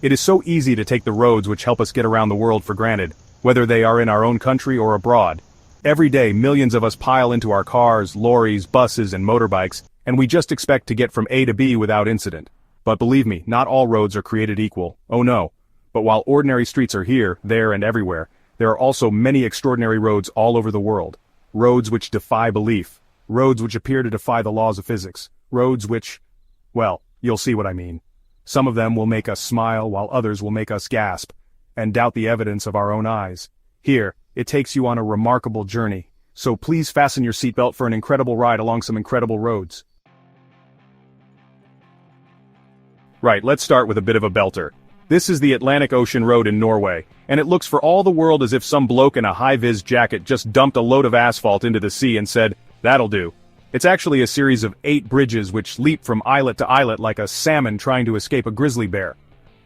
It is so easy to take the roads which help us get around the world for granted, whether they are in our own country or abroad. Every day millions of us pile into our cars, lorries, buses and motorbikes, and we just expect to get from A to B without incident. But believe me, not all roads are created equal, oh no. But while ordinary streets are here, there and everywhere, there are also many extraordinary roads all over the world. Roads which defy belief. Roads which appear to defy the laws of physics. Roads which, well, you'll see what I mean. Some of them will make us smile while others will make us gasp, and doubt the evidence of our own eyes. Here, it takes you on a remarkable journey, so please fasten your seatbelt for an incredible ride along some incredible roads. Right, let's start with a bit of a belter. This is the Atlantic Ocean Road in Norway, and it looks for all the world as if some bloke in a high-vis jacket just dumped a load of asphalt into the sea and said, "That'll do." It's actually a series of 8 bridges which leap from islet to islet like a salmon trying to escape a grizzly bear.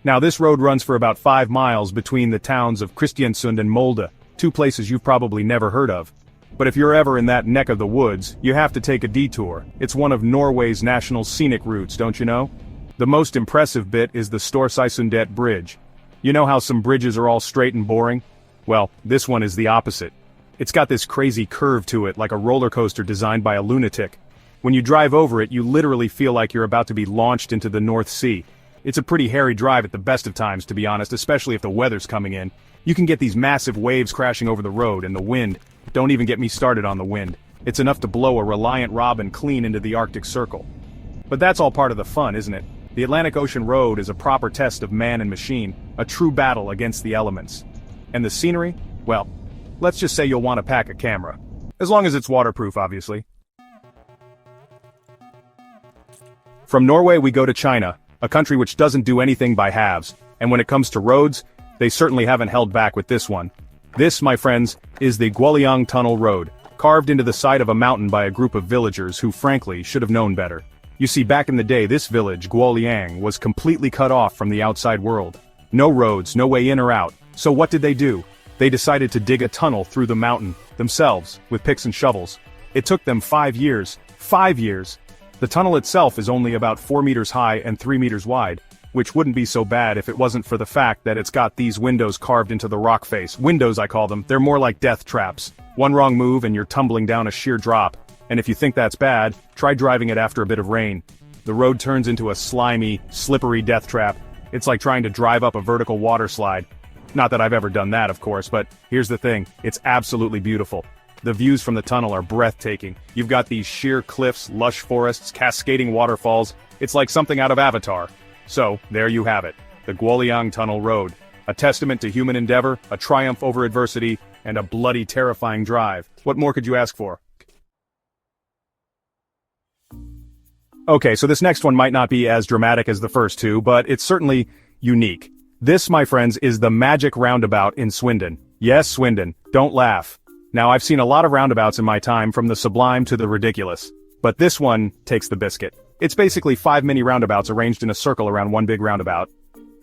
Now this road runs for about 5 miles between the towns of Kristiansund and Molde, 2 places you've probably never heard of. But if you're ever in that neck of the woods, you have to take a detour. It's one of Norway's national scenic routes, don't you know? The most impressive bit is the Storseisundet Bridge. You know how some bridges are all straight and boring? Well, this one is the opposite. It's got this crazy curve to it like a roller coaster designed by a lunatic. When you drive over it, you literally feel like you're about to be launched into the North Sea. It's a pretty hairy drive at the best of times, to be honest, especially if the weather's coming in. You can get these massive waves crashing over the road, and the wind. Don't even get me started on the wind. It's enough to blow a Reliant Robin clean into the Arctic Circle. But that's all part of the fun, isn't it? The Atlantic Ocean Road is a proper test of man and machine, a true battle against the elements. And the scenery? Well, let's just say you'll want to pack a camera. As long as it's waterproof, obviously. From Norway we go to China, a country which doesn't do anything by halves, and when it comes to roads, they certainly haven't held back with this one. This, my friends, is the Guoliang Tunnel Road, carved into the side of a mountain by a group of villagers who frankly should have known better. You see, back in the day this village, Guoliang, was completely cut off from the outside world. No roads, no way in or out, so what did they do? They decided to dig a tunnel through the mountain, themselves, with picks and shovels. It took them 5 years. 5 years! The tunnel itself is only about 4 meters high and 3 meters wide, which wouldn't be so bad if it wasn't for the fact that it's got these windows carved into the rock face. Windows, I call them. They're more like death traps. One wrong move and you're tumbling down a sheer drop. And if you think that's bad, try driving it after a bit of rain. The road turns into a slimy, slippery death trap. It's like trying to drive up a vertical water slide. Not that I've ever done that, of course, but here's the thing, it's absolutely beautiful. The views from the tunnel are breathtaking. You've got these sheer cliffs, lush forests, cascading waterfalls. It's like something out of Avatar. So, there you have it, the Guoliang Tunnel Road. A testament to human endeavor, a triumph over adversity, and a bloody terrifying drive. What more could you ask for? Okay, so this next one might not be as dramatic as the first two, but it's certainly unique. This, my friends, is the Magic Roundabout in Swindon. Yes, Swindon. Don't laugh. Now, I've seen a lot of roundabouts in my time, from the sublime to the ridiculous. But this one takes the biscuit. It's basically 5 mini roundabouts arranged in a circle around one big roundabout.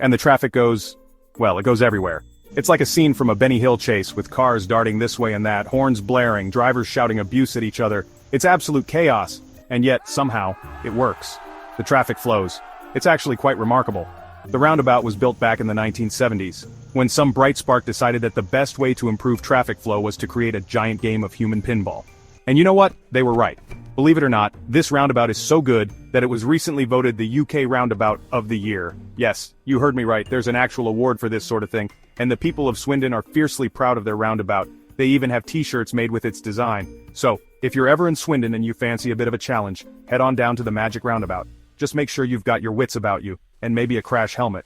And the traffic goes, well, it goes everywhere. It's like a scene from a Benny Hill chase, with cars darting this way and that, horns blaring, drivers shouting abuse at each other. It's absolute chaos. And yet, somehow, it works. The traffic flows. It's actually quite remarkable. The roundabout was built back in the 1970s, when some bright spark decided that the best way to improve traffic flow was to create a giant game of human pinball. And you know what? They were right. Believe it or not, this roundabout is so good that it was recently voted the UK Roundabout of the Year. Yes, you heard me right, there's an actual award for this sort of thing, and the people of Swindon are fiercely proud of their roundabout. They even have t-shirts made with its design. So, if you're ever in Swindon and you fancy a bit of a challenge, head on down to the Magic Roundabout. Just make sure you've got your wits about you, and maybe a crash helmet.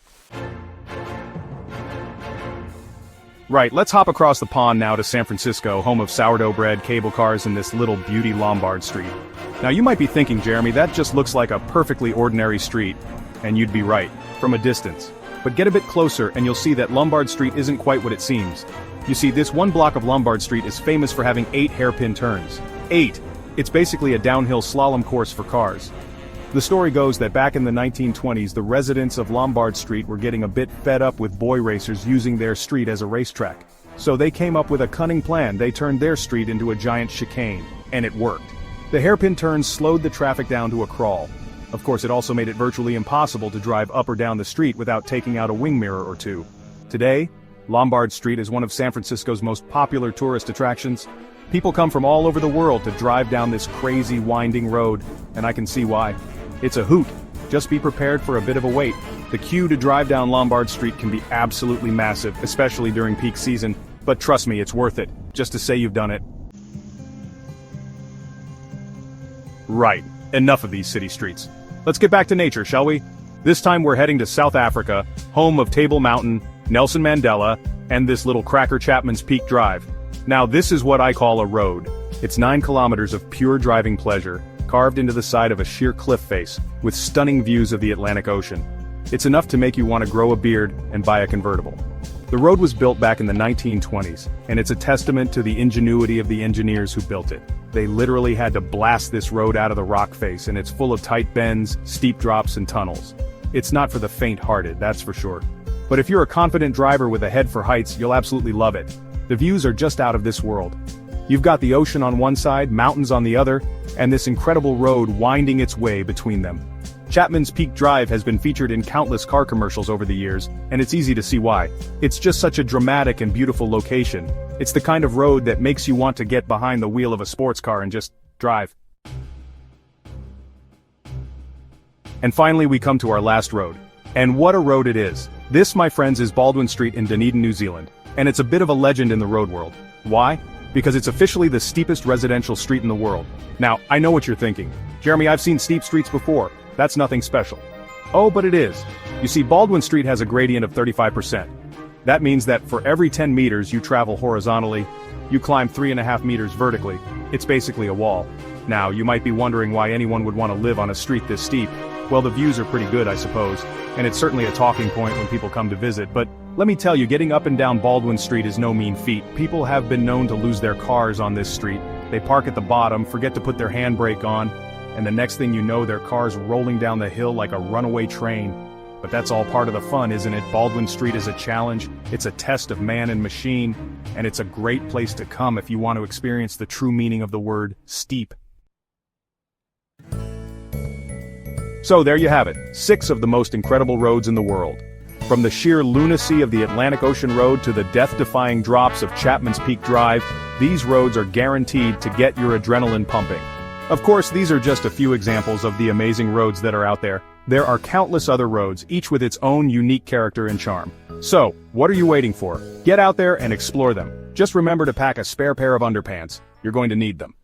Right, let's hop across the pond now to San Francisco, home of sourdough bread, cable cars, and this little beauty Lombard Street. Now you might be thinking, Jeremy, that just looks like a perfectly ordinary street. And you'd be right, from a distance. But get a bit closer and you'll see that Lombard Street isn't quite what it seems. You see, this one block of Lombard Street is famous for having 8 hairpin turns. 8! It's basically a downhill slalom course for cars. The story goes that back in the 1920s, the residents of Lombard Street were getting a bit fed up with boy racers using their street as a racetrack. So they came up with a cunning plan. They turned their street into a giant chicane. And it worked. The hairpin turns slowed the traffic down to a crawl. Of course, it also made it virtually impossible to drive up or down the street without taking out a wing mirror or two. Today, Lombard Street is one of San Francisco's most popular tourist attractions. People come from all over the world to drive down this crazy winding road, and I can see why. It's a hoot. Just be prepared for a bit of a wait. The queue to drive down Lombard Street can be absolutely massive, especially during peak season, but trust me, it's worth it, just to say you've done it. Right, enough of these city streets. Let's get back to nature, shall we? This time we're heading to South Africa, home of Table Mountain, Nelson Mandela, and this little cracker Chapman's Peak Drive. Now this is what I call a road. It's 9 kilometers of pure driving pleasure, carved into the side of a sheer cliff face, with stunning views of the Atlantic Ocean. It's enough to make you want to grow a beard and buy a convertible. The road was built back in the 1920s, and it's a testament to the ingenuity of the engineers who built it. They literally had to blast this road out of the rock face, and it's full of tight bends, steep drops, and tunnels. It's not for the faint-hearted, that's for sure. But if you're a confident driver with a head for heights, you'll absolutely love it. The views are just out of this world. You've got the ocean on one side, mountains on the other, and this incredible road winding its way between them. Chapman's Peak Drive has been featured in countless car commercials over the years, and it's easy to see why. It's just such a dramatic and beautiful location. It's the kind of road that makes you want to get behind the wheel of a sports car and just drive. And finally we come to our last road. And what a road it is. This, my friends, is Baldwin Street in Dunedin, New Zealand. And it's a bit of a legend in the road world. Why? Because it's officially the steepest residential street in the world. Now, I know what you're thinking. Jeremy, I've seen steep streets before. That's nothing special. Oh, but it is. You see, Baldwin Street has a gradient of 35%. That means that for every 10 meters you travel horizontally, you climb 3.5 meters vertically. It's basically a wall. Now, you might be wondering why anyone would want to live on a street this steep. Well, the views are pretty good, I suppose, and it's certainly a talking point when people come to visit, but let me tell you, getting up and down Baldwin Street is no mean feat. People have been known to lose their cars on this street. They park at the bottom, forget to put their handbrake on, and the next thing you know, their car's rolling down the hill like a runaway train. But that's all part of the fun, isn't it? Baldwin Street is a challenge, it's a test of man and machine, and it's a great place to come if you want to experience the true meaning of the word steep. So there you have it, 6 of the most incredible roads in the world. From the sheer lunacy of the Atlantic Ocean Road to the death-defying drops of Chapman's Peak Drive, these roads are guaranteed to get your adrenaline pumping. Of course, these are just a few examples of the amazing roads that are out there. There are countless other roads, each with its own unique character and charm. So, what are you waiting for? Get out there and explore them. Just remember to pack a spare pair of underpants. You're going to need them.